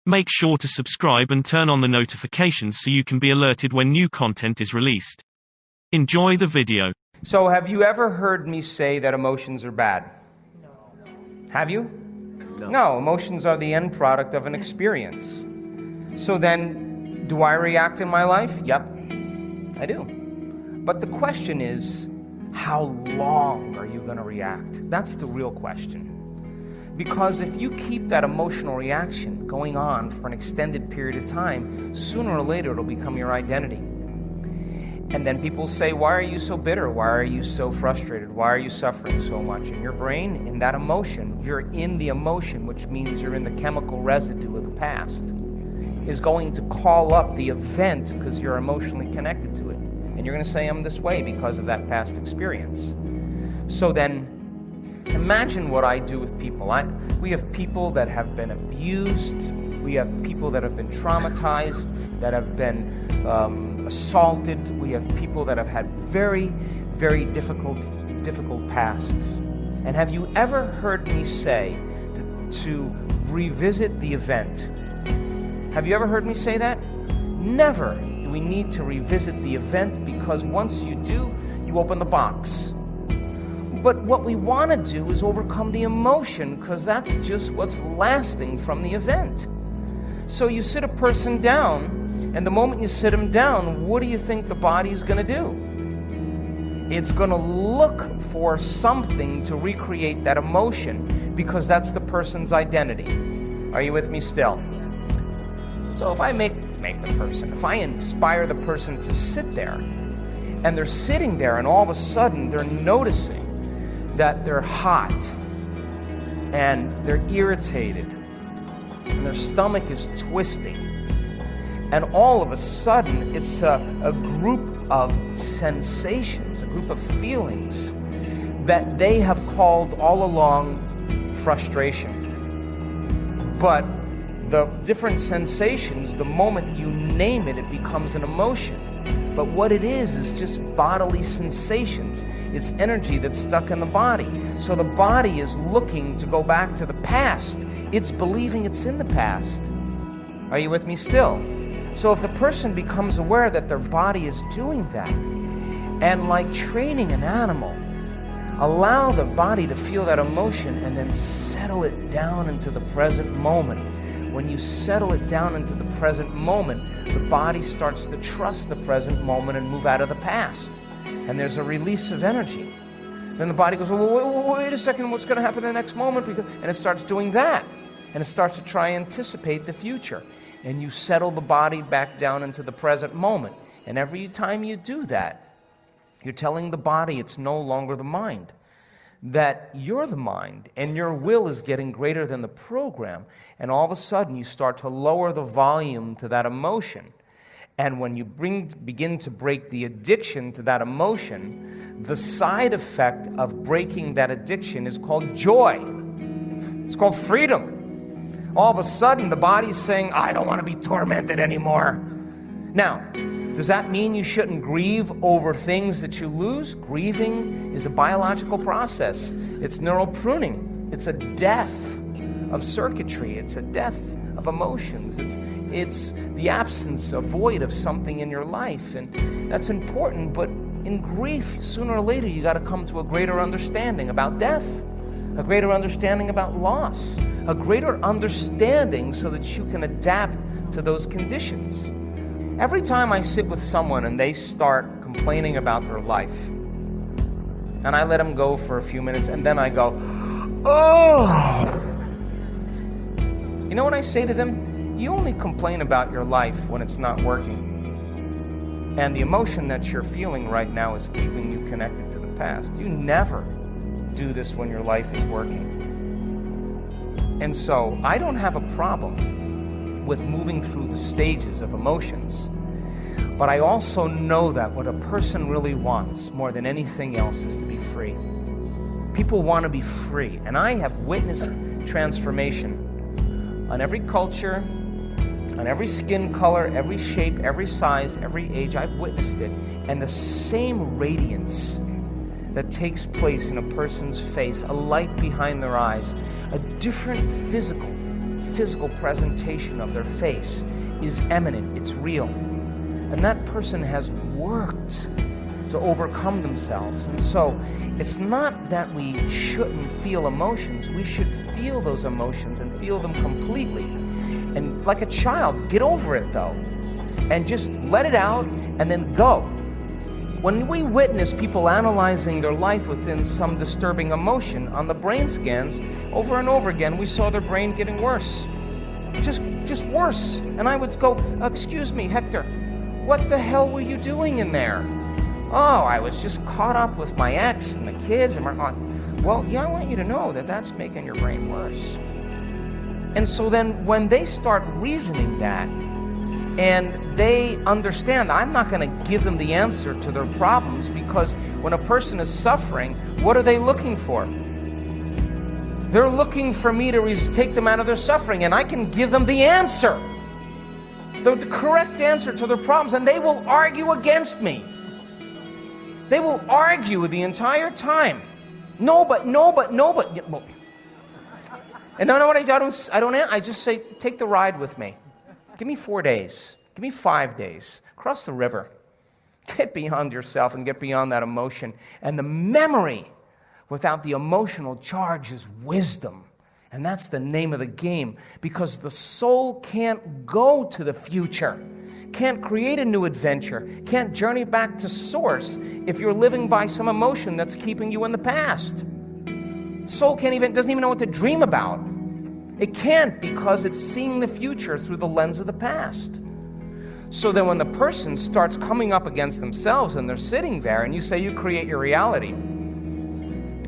Make sure to subscribe and turn on the notifications so you can be alerted when new content is released. Enjoy the video. So have you ever heard me say that emotions are bad? No. Have you? No, emotions are the end product of an experience. So then, do I react in my life? Yep, I do. But the question is, how long are you going to react? That's the real question. Because if you keep that emotional reaction going on for an extended period of time, sooner or later it'll become your identity. And then people say, why are you so bitter? Why are you so frustrated? Why are you suffering so much? In your brain, in that emotion, you're in the emotion, which means you're in the chemical residue of the past, is going to call up the event because you're emotionally connected to it. And you're going to say, I'm this way because of that past experience. So then, imagine what I do with people. We have people that have been abused. We have people that have been traumatized, that have been assaulted. We have people that have had very, very difficult pasts. And have you ever heard me say to revisit the event? Have you ever heard me say that? Never do we need to revisit the event, because once you do, you open the box. But what we want to do is overcome the emotion, because that's just what's lasting from the event. So you sit a person down, and the moment you sit them down, what do you think the body's going to do? It's going to look for something to recreate that emotion, because that's the person's identity. Are you with me still? So if I make the person, if I inspire the person to sit there, and they're sitting there, and all of a sudden they're noticing that they're hot, and they're irritated, and their stomach is twisting, and all of a sudden it's a group of sensations, a group of feelings that they have called all along frustration. But the different sensations, the moment you name it, it becomes an emotion. But what it is just bodily sensations. It's energy that's stuck in the body. So the body is looking to go back to the past. It's believing it's in the past. Are you with me still? So if the person becomes aware that their body is doing that, and like training an animal, allow the body to feel that emotion and then settle it down into the present moment. When you settle it down into the present moment, the body starts to trust the present moment and move out of the past. And there's a release of energy. Then the body goes, well, wait a second, what's going to happen in the next moment? And it starts doing that. And it starts to try and anticipate the future. And you settle the body back down into the present moment. And every time you do that, you're telling the body it's no longer the mind, that you're the mind, and your will is getting greater than the program. And all of a sudden, you start to lower the volume to that emotion. And when you begin to break the addiction to that emotion, the side effect of breaking that addiction is called joy. It's called freedom. All of a sudden, the body's saying, I don't want to be tormented anymore. Now, does that mean you shouldn't grieve over things that you lose? Grieving is a biological process. It's neural pruning. It's a death of circuitry. It's a death of emotions. It's the absence, a void of something in your life. And that's important, but in grief, sooner or later, you got to come to a greater understanding about death, a greater understanding about loss, a greater understanding so that you can adapt to those conditions. Every time I sit with someone and they start complaining about their life, and I let them go for a few minutes, and then I go, oh! You know what I say to them? You only complain about your life when it's not working. And the emotion that you're feeling right now is keeping you connected to the past. You never do this when your life is working. And so I don't have a problem with moving through the stages of emotions. But I also know that what a person really wants more than anything else is to be free. People want to be free. And I have witnessed transformation on every culture, on every skin color, every shape, every size, every age. I've witnessed it. And the same radiance that takes place in a person's face, a light behind their eyes, a different physical physical presentation of their face is eminent, it's real. And that person has worked to overcome themselves. And so it's not that we shouldn't feel emotions. We should feel those emotions and feel them completely. And like a child, get over it though. And just let it out and then go. When we witness people analyzing their life within some disturbing emotion on the brain scans, over and over again, we saw their brain getting worse. Just worse. And I would go, excuse me, Hector, what the hell were you doing in there? Oh, I was just caught up with my ex and the kids. And well, yeah, I want you to know that that's making your brain worse. And so then when they start reasoning that, and they understand, I'm not going to give them the answer to their problems, because when a person is suffering, what are they looking for? They're looking for me to take them out of their suffering, and I can give them the answer, the correct answer to their problems, and they will argue against me. They will argue the entire time. No, but. Well, and no, what I don't. I just say, take the ride with me. Give me 4 days. Give me 5 days. Cross the river. Get beyond yourself and get beyond that emotion. And the memory without the emotional charge is wisdom. And that's the name of the game. Because the soul can't go to the future, can't create a new adventure, can't journey back to source if you're living by some emotion that's keeping you in the past. Soul doesn't even know what to dream about. It can't, because it's seeing the future through the lens of the past. So then when the person starts coming up against themselves and they're sitting there and you say you create your reality,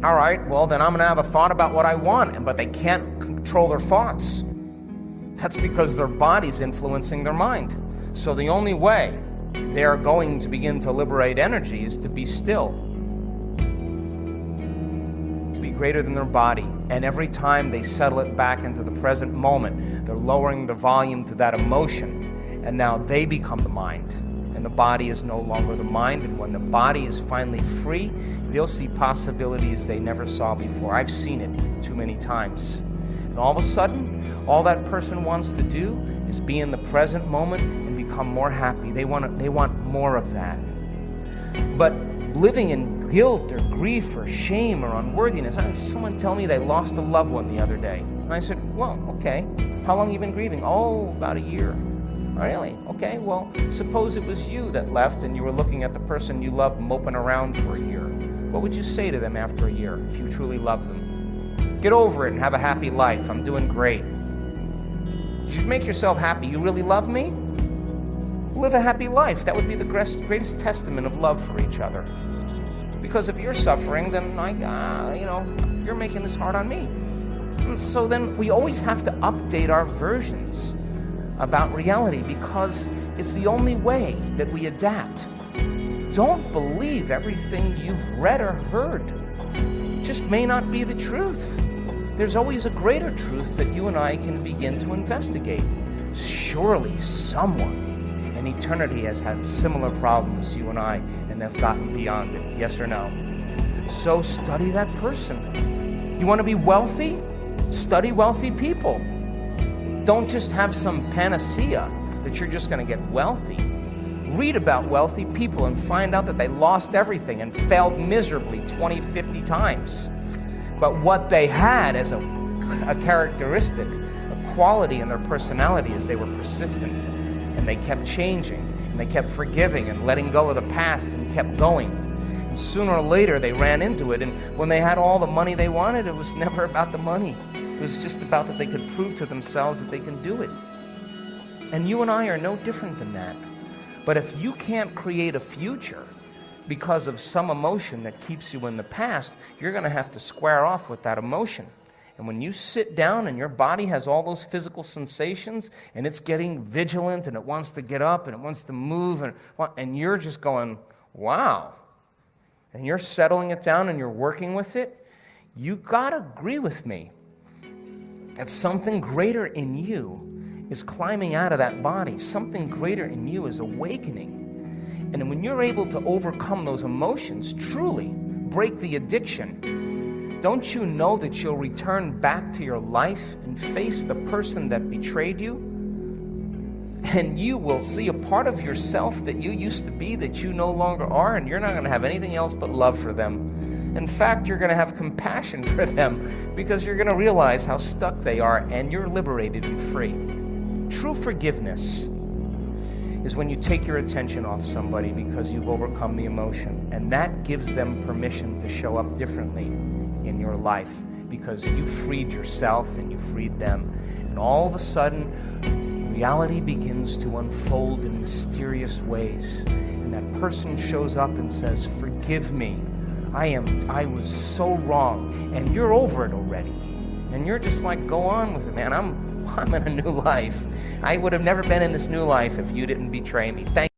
all right, well then I'm going to have a thought about what I want, but they can't control their thoughts. That's because their body's influencing their mind. So the only way they're going to begin to liberate energy is to be still, to be greater than their body. And every time they settle it back into the present moment, they're lowering the volume to that emotion, and now they become the mind, and the body is no longer the mind. And when the body is finally free, they'll see possibilities they never saw before. I've seen it too many times. And all of a sudden, all that person wants to do is be in the present moment and become more happy. They want more of that. But living in guilt or grief or shame or unworthiness. I had someone tell me they lost a loved one the other day. And I said, well, okay. How long have you been grieving? Oh, about a year. Really? Okay, well, suppose it was you that left and you were looking at the person you loved moping around for a year. What would you say to them after a year if you truly loved them? Get over it and have a happy life. I'm doing great. You should make yourself happy. You really love me? Live a happy life. That would be the greatest testament of love for each other. Because if you're suffering, then you're making this hard on me. And so then we always have to update our versions about reality, because it's the only way that we adapt. Don't believe everything you've read or heard. It just may not be the truth. There's always a greater truth that you and I can begin to investigate. Surely someone in eternity has had similar problems as you and I, and they've gotten beyond it. Yes or no? So study that person. You want to be wealthy? Study wealthy people. Don't just have some panacea that you're just going to get wealthy. Read about wealthy people and find out that they lost everything and failed miserably 20, 50 times. But what they had as a characteristic, a quality in their personality, is they were persistent, and they kept changing, and they kept forgiving and letting go of the past and kept going. And sooner or later they ran into it, and when they had all the money they wanted, it was never about the money. It was just about that they could prove to themselves that they can do it. And you and I are no different than that. But if you can't create a future because of some emotion that keeps you in the past, you're going to have to square off with that emotion. And when you sit down and your body has all those physical sensations and it's getting vigilant and it wants to get up and it wants to move and you're just going, wow, and you're settling it down and you're working with it, you got to agree with me that something greater in you is climbing out of that body. Something greater in you is awakening. And when you're able to overcome those emotions, truly break the addiction, don't you know that you'll return back to your life and face the person that betrayed you? And you will see a part of yourself that you used to be that you no longer are, and you're not going to have anything else but love for them. In fact, you're going to have compassion for them because you're going to realize how stuck they are, and you're liberated and free. True forgiveness is when you take your attention off somebody because you've overcome the emotion, and that gives them permission to show up differently in your life because you freed yourself and you freed them. And all of a sudden, reality begins to unfold in mysterious ways. And that person shows up and says, forgive me. I was so wrong. And you're over it already. And you're just like, go on with it, man. I'm in a new life. I would have never been in this new life if you didn't betray me. Thank